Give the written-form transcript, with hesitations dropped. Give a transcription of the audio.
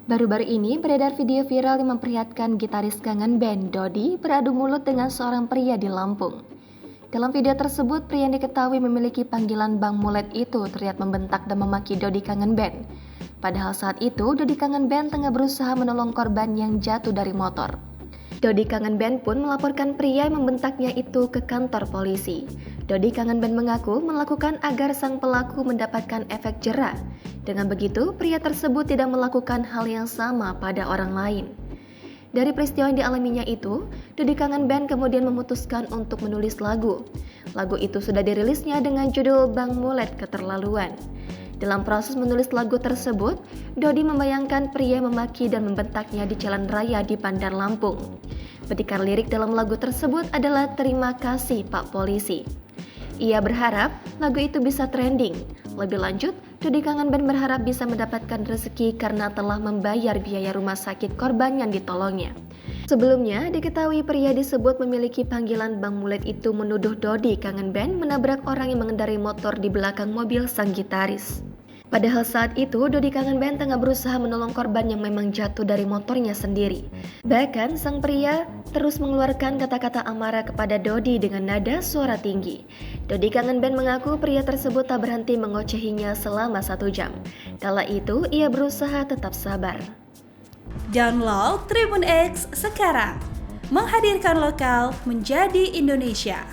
Baru-baru ini beredar video viral yang memperlihatkan gitaris kangen band Dodi beradu mulut dengan seorang pria di Lampung. Dalam video tersebut, pria yang diketahui memiliki panggilan Bang Mulet itu terlihat membentak dan memaki Dodi kangen band. Padahal saat itu, Dodi kangen band tengah berusaha menolong korban yang jatuh dari motor. Dodi kangen band pun melaporkan pria yang membentaknya itu ke kantor polisi. Dodi kangen band mengaku melakukan agar sang pelaku mendapatkan efek jera. Dengan begitu, pria tersebut tidak melakukan hal yang sama pada orang lain. Dari peristiwa yang dialaminya itu, Dodi kangen band kemudian memutuskan untuk menulis lagu. Lagu itu sudah dirilisnya dengan judul Bang Mulet Keterlaluan. Dalam proses menulis lagu tersebut, Dodi membayangkan pria yang memaki dan membentaknya di jalan raya di Bandar Lampung. Petikan lirik dalam lagu tersebut adalah "Terima kasih Pak Polisi". Ia berharap lagu itu bisa trending. Lebih lanjut, Dodi kangen band berharap bisa mendapatkan rezeki karena telah membayar biaya rumah sakit korban yang ditolongnya. Sebelumnya, diketahui pria disebut memiliki panggilan Bang Mulet itu menuduh Dodi kangen band menabrak orang yang mengendarai motor di belakang mobil sang gitaris. Padahal saat itu, Dodi kangen band tengah berusaha menolong korban yang memang jatuh dari motornya sendiri. Bahkan, sang pria terus mengeluarkan kata-kata amarah kepada Dodi dengan nada suara tinggi. Dodi kangen band mengaku pria tersebut tak berhenti mengocehinya selama 1 jam. Kala itu, ia berusaha tetap sabar. Download Tribun X sekarang, menghadirkan lokal menjadi Indonesia.